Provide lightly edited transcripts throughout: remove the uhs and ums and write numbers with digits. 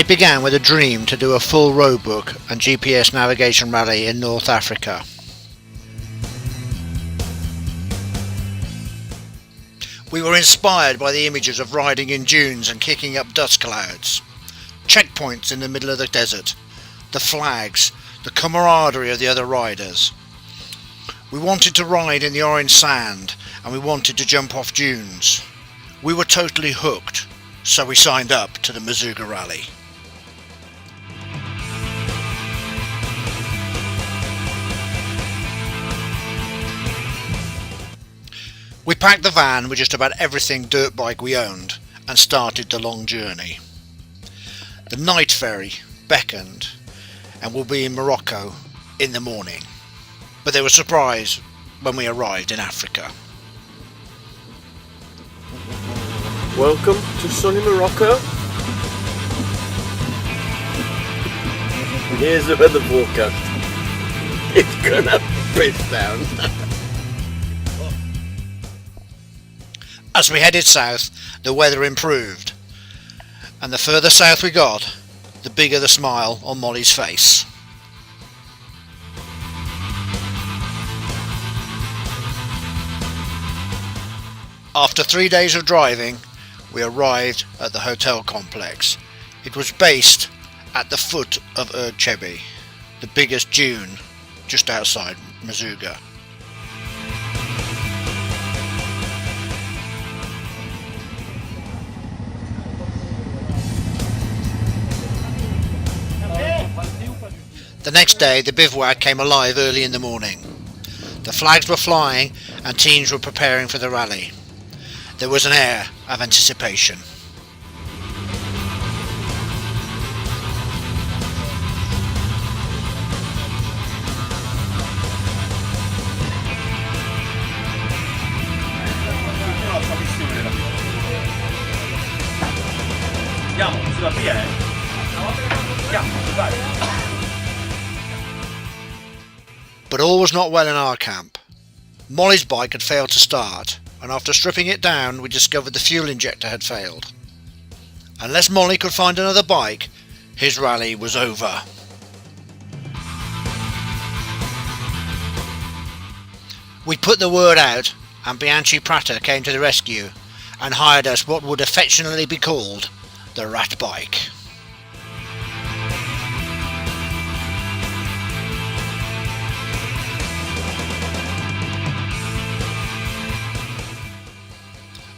It began with a dream to do a full roadbook and GPS navigation rally in North Africa. We were inspired by the images of riding in dunes and kicking up dust clouds, checkpoints in the middle of the desert, the flags, the camaraderie of the other riders. We wanted to ride in the orange sand and we wanted to jump off dunes. We were totally hooked, so we signed up to the Merzouga rally. We packed the van with just about everything dirt bike we owned and started the long journey. The night ferry beckoned and we'll be in Morocco in the morning, but they were surprised when we arrived in Africa. Welcome to sunny Morocco. Here's the weather forecast. It's gonna piss down. As we headed south, the weather improved, and the further south we got, the bigger the smile on Molly's face. After 3 days of driving, we arrived at the hotel complex. It was based at the foot of Chebi, the biggest dune just outside Merzouga. The next day, the bivouac came alive early in the morning. The flags were flying and teams were preparing for the rally. There was an air of anticipation. But all was not well in our camp. Molly's bike had failed to start, and after stripping it down we discovered the fuel injector had failed. Unless Moly could find another bike, his rally was over. We put the word out and Bianchi Prata came to the rescue and hired us what would affectionately be called the rat bike.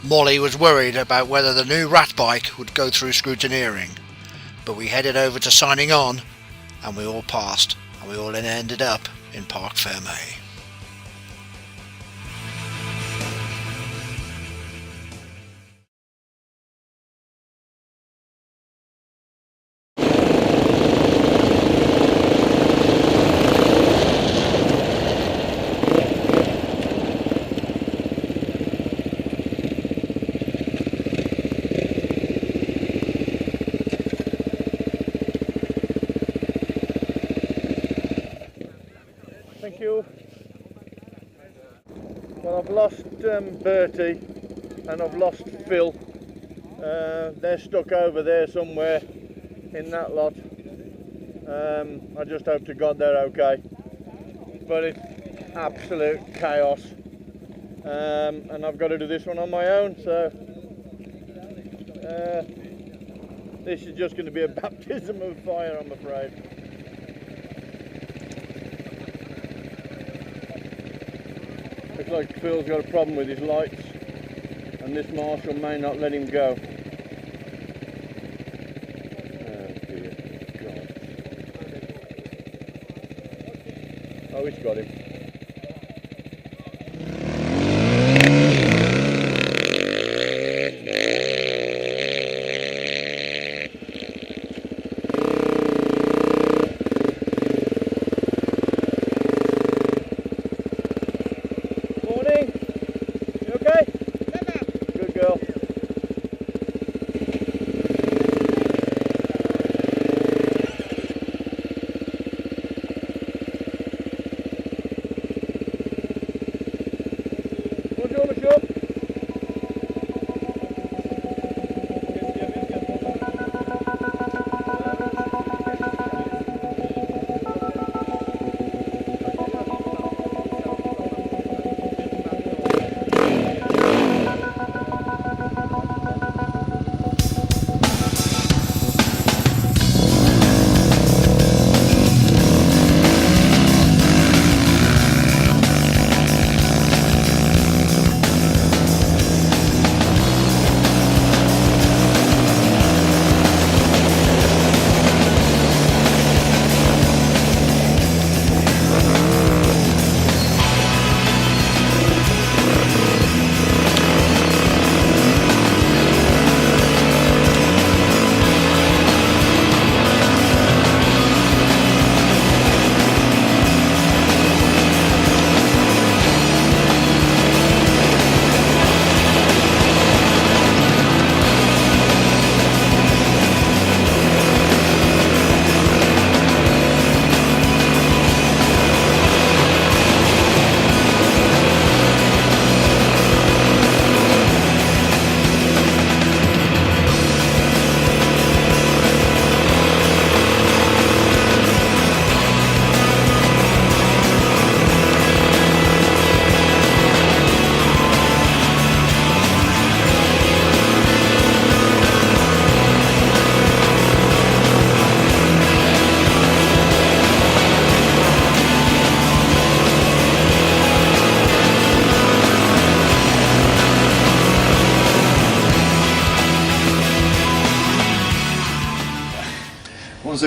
Molly was worried about whether the new rat bike would go through scrutineering, but we headed over to signing on and we all passed and we all ended up in Parc Fermé. Thank you. Well, I've lost Bertie and I've lost Phil. They're stuck over there somewhere in that lot. I just hope to God they're okay. But it's absolute chaos. And I've got to do this one on my own, so this is just going to be a baptism of fire, I'm afraid. Looks like Phil's got a problem with his lights and this marshal may not let him go. Oh dear God. Oh, he's got him.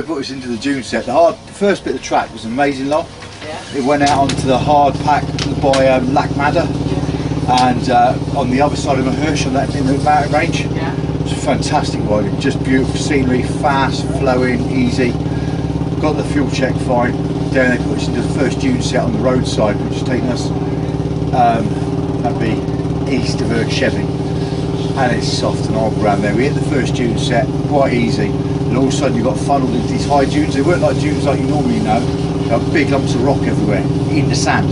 they put us into the dune set, the first bit of the track was amazing long. Yeah. It went out onto the hard pack by Lac Madder, and on the other side of Mahersh on that in the mountain range. Yeah. It was fantastic riding, just beautiful scenery, fast, flowing, easy. Got the fuel check fine. Then they put us into the first dune set on the roadside, which is taking us, that'd be east of Chevy, and it's soft and hard around there. We hit the first dune set, quite easy, and all of a sudden you got funneled into these high dunes. They weren't like dunes like you normally know. There were big lumps of rock everywhere in the sand,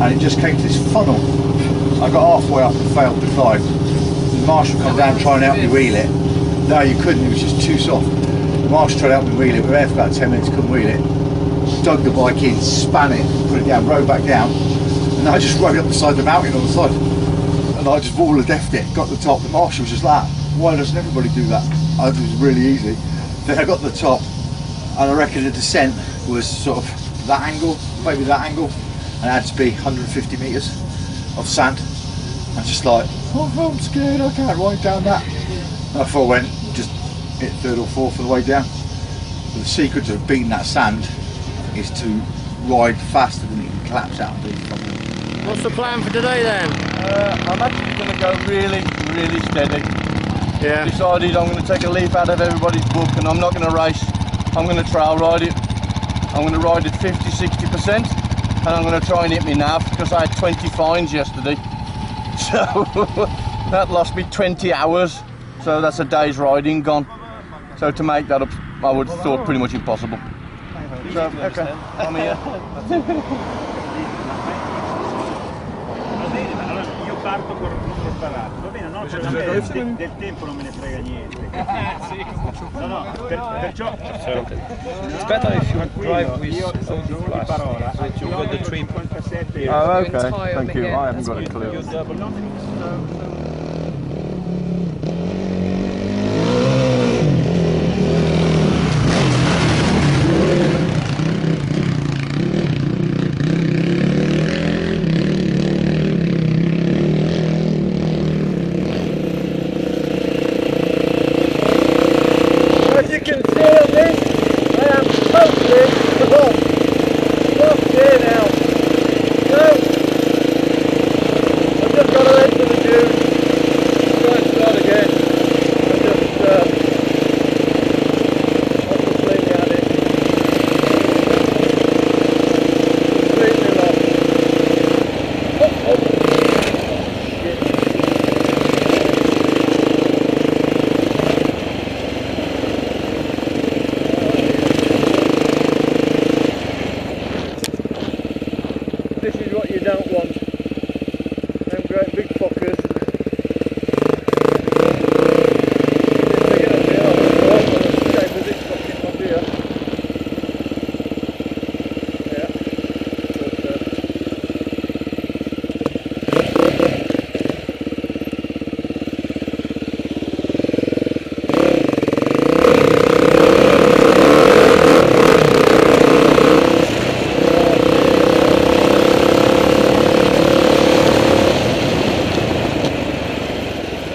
and it just came to this funnel. I got halfway up and failed the climb. The marshal come down trying to help me wheel it. No, you couldn't, it was just too soft. The marshal tried to help me wheel it. We were there for about 10 minutes, couldn't wheel it. Dug the bike in, span it, put it down, rode back down, and I just rode up the side of the mountain on the side. And I just wall of death it, got to the top. The marshal was just like, why doesn't everybody do that? It was really easy. Then I got to the top, and I reckon the descent was sort of that angle, maybe that angle, and it had to be 150 metres of sand. I'm just like, oh, I'm scared, I can't ride down that. And I thought I went, just hit third or fourth of the way down. But the secret to beating that sand is to ride faster than you can collapse out. What's the plan for today then? I'm actually going to go really steady. Yeah. Decided I'm going to take a leaf out of everybody's book, and I'm not going to race. I'm going to trail ride it. I'm going to ride it 50-60%, and I'm going to try and hit me nav, because I had 20 fines yesterday. So that lost me 20 hours. So that's a day's riding gone. So to make that up, I would have thought pretty much impossible. So, okay, I'm here. Io parto preparato, va bene, no? Del tempo non me ne frega niente. No, perciò... It's better if you drive with di parola, so that you've got the trip. 57. Oh, okay, thank you. I haven't got it clear. As you can see on this, I am totally locked here now. So, I've just got to enter the dune, try and start again. I'm completely at it. Completely lost. This is what you don't want. Them great big fuckers. They're going to be off the shape of this fucking one here. Yeah.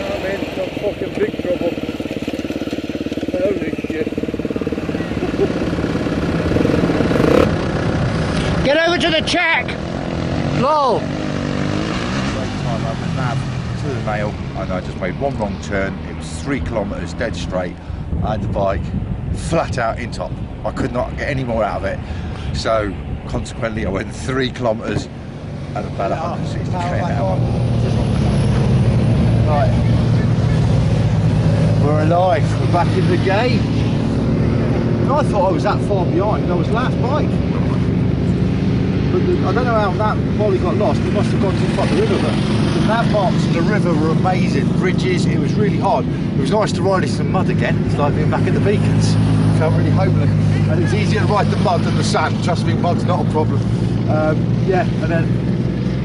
I'm in some fucking big trouble. Holy shit. Get over to the check! Lol! Time I went nav to the nail, and I just made one wrong turn. It was 3 kilometres dead straight. I had the bike flat out in top. I could not get any more out of it. So consequently I went 3 kilometres and about 160 km an hour. Right. We're alive, we're back in the game. And I thought I was that far behind, I was last bike. But I don't know how that Moly got lost, it must have gone to the top of the river. But the nav marks in the river were amazing, bridges, it was really hard. It was nice to ride in some mud again, it's like being back at the beacons. Felt really homely. And it's easier to ride the mud than the sand, trust me, mud's not a problem. Yeah, and then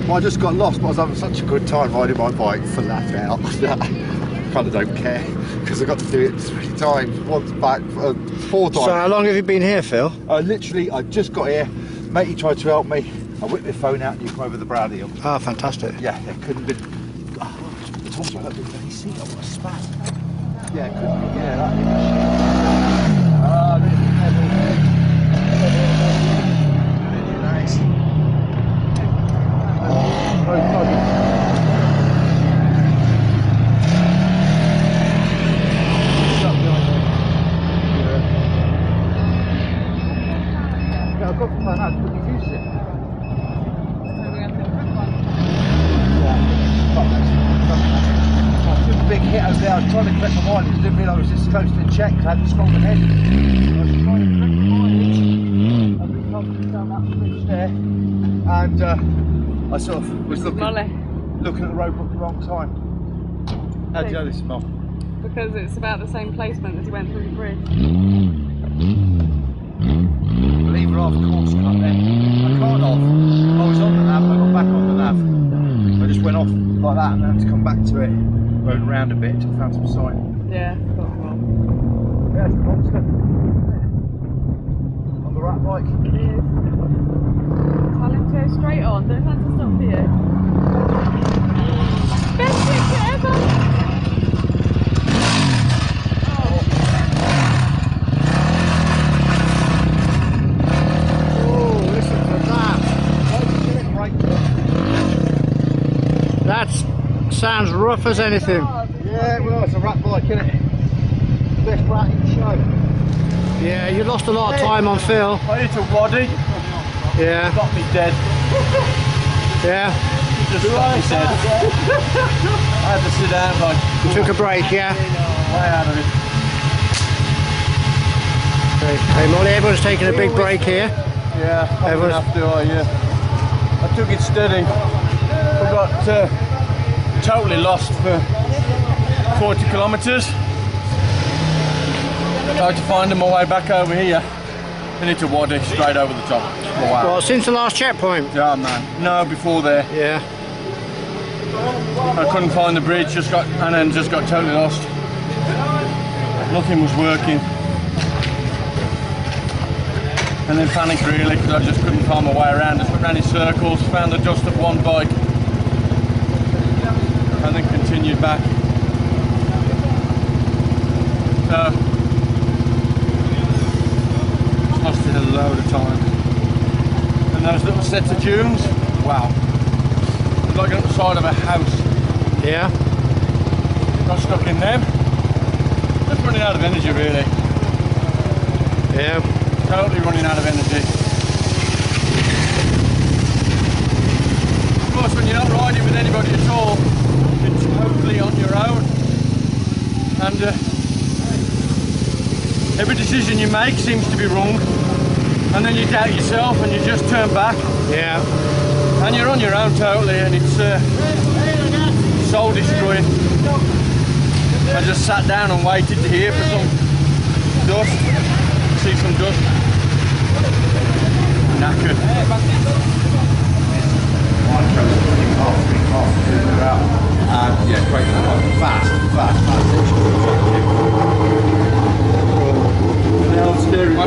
well, I just got lost, but I was having such a good time riding my bike flat out. I kind of don't care, because I got to do it 3 times, once back, 4 times. So how long have you been here, Phil? Literally, I just got here. Matey tried to help me. I whipped my phone out and you come over the brow of the hill. Ah, fantastic. Yeah, there couldn't be. Oh, I told you I got to do any seat. I want to spat. Yeah, it couldn't be. Yeah, that is. Yeah, I've got to find out, but you've used it. I took a big hit over there. I was trying to correct my mileage. Didn't realise it was this close to the check. I hadn't scrolled ahead. I was trying to correct my mileage. I've been coming down that bridge there, and I sort of was looking at the roadbook at the wrong time. How do you know this, Mum? Because it's about the same placement as he went through the bridge. Lever off, course cut then. I can't off. I was on the nav, I got back on the nav. I just went off like that and then had to come back to it. Rode around a bit till I found some sign. Yeah, got it wrong. There's the monster. On the rat bike. It is. Tell him to go straight on, don't have to stop for you. Best picture ever! That sounds rough as anything. Yeah, well, it's a rat bike, isn't it? Best rat in the show. Yeah, you lost a lot of time on Phil. I hit a waddy, Yeah, got me dead. yeah. Just got me dead. I had to sit down like You took a break, yeah. way out of it. Hey Molly, everyone's taking a big break here. Yeah, I Everyone's- have to. I took it steady. I got totally lost for 40 kilometres. Tried to find my way back over here. And it's a waddy straight over the top. Oh, wow. Well, since the last checkpoint. Yeah, man. No, before there. Yeah. I couldn't find the bridge, just got totally lost. Nothing was working. And then panicked really because I just couldn't find my way around. Just went round in circles, found the dust of one bike, and then continued back. So, lost it a load of time. And those little sets of dunes, wow. It's like on the side of a house. Yeah. Got stuck in them. Just running out of energy really. Yeah. Totally running out of energy. Of course, when you're not riding with anybody at all, you're totally on your own. And every decision you make seems to be wrong. And then you doubt yourself and you just turn back. Yeah. And you're on your own totally, and it's soul destroying. I just sat down and waited to hear for some dust, see some dust. Knackered. Yeah, great. Fast. I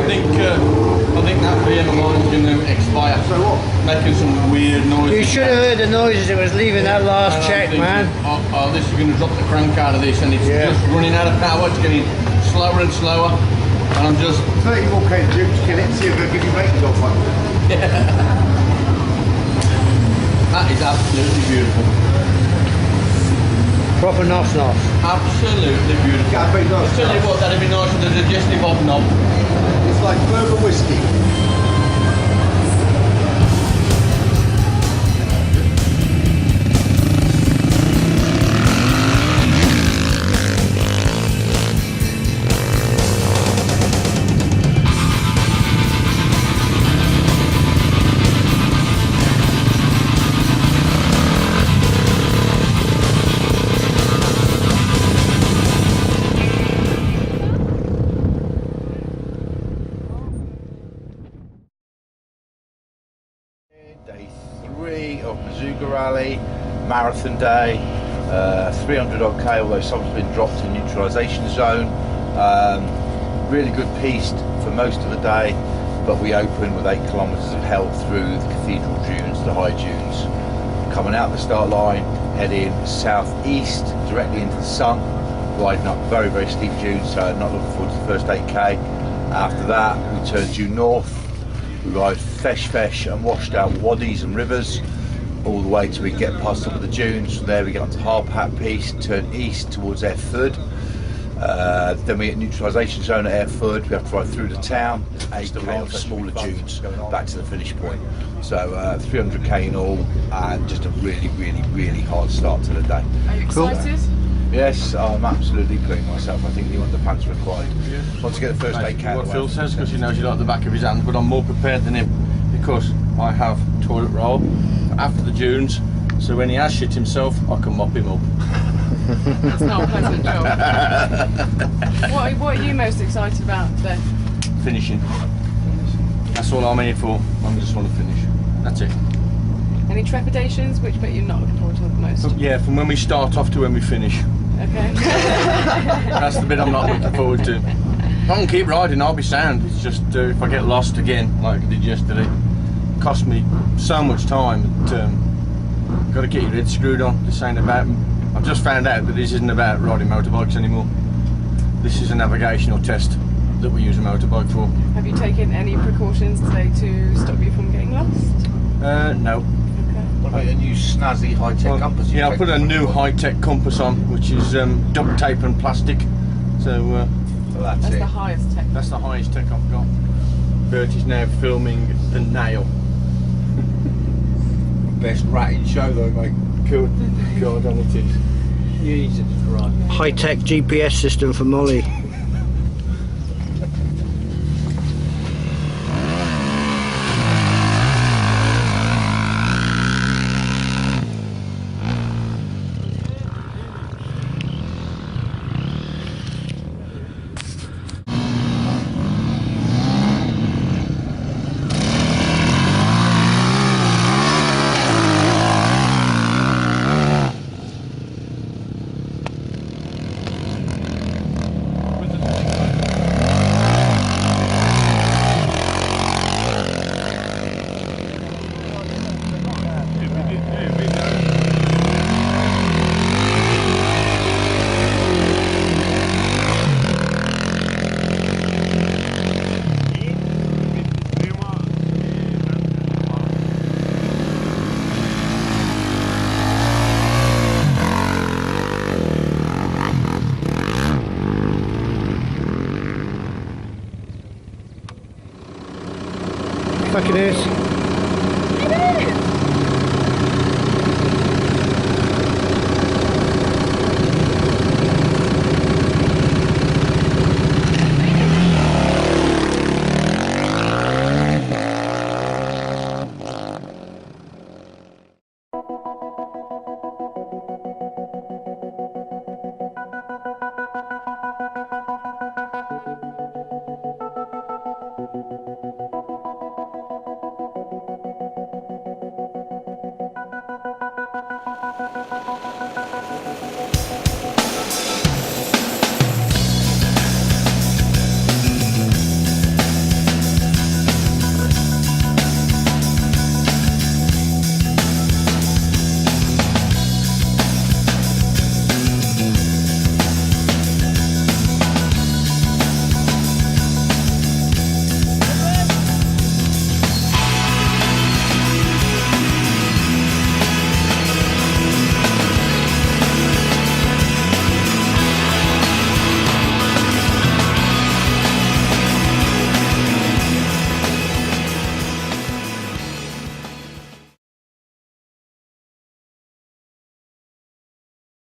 think that VMI is going to expire. So what? Making some weird noises. You should have heard the noises it was leaving that last And I'm check, thinking, man. Oh, this is going to drop the crank out of this, and it's Yeah. just running out of power. It's getting slower and slower, and I'm just 34k Duke, kill it, see if they'll give you ratings off one. That is absolutely beautiful. Proper nos. Absolutely beautiful. Yeah, very nice. I tell you what, that'd be nice with a digestive hobnob. It's like bourbon whiskey. Day 3 of Merzouga Rally, marathon day, 300 odd K, although some's been dropped in neutralisation zone. Really good piste for most of the day, but we opened with 8 kilometres of hell through the cathedral dunes, the high dunes. Coming out the start line, heading south-east directly into the sun, riding up very, very steep dunes, so not looking forward to the first 8K. After that, we turn due north. We ride fesh and washed out waddies and rivers all the way till we get past some of the dunes. From there we get onto Hard Hat Piste, turn east towards Erfurt, Then we get neutralisation zone at Airford. We have to drive through the town, 8k of smaller dunes back to the finish point. So 300k in all, and just a really hard start to the day. Are you excited? Yes, I'm absolutely pleased myself. I think the underpants required. Want to get the first 8k. What Phil says, because he knows you like the back of his hand, but I'm more prepared than him because I have toilet roll after the dunes, so when he has shit himself, I can mop him up. It's not a pleasant job. What are you most excited about then? Finishing. That's all I'm here for. I just want to finish. That's it. Any trepidations? Which bit you're not looking forward to the most? Yeah, from when we start off to when we finish. Okay. That's the bit I'm not looking forward to. I can keep riding, I'll be sound. It's just if I get lost again, like I did yesterday, it cost me so much time. Got to get your head screwed on. This ain't about. I've just found out that this isn't about riding motorbikes anymore. This is a navigational test that we use a motorbike for. Have you taken any precautions today to stop you from getting lost? No. What about a new snazzy high-tech compass? Yeah, I put a new high-tech compass on, which is duct tape and plastic. So well, that's the it. highest tech. that's the highest tech I've got. Bert is now filming the nail. Best ratting show though, mate. Good God, and it is. Jesus Christ. High-tech GPS system for Molly. Fucking is.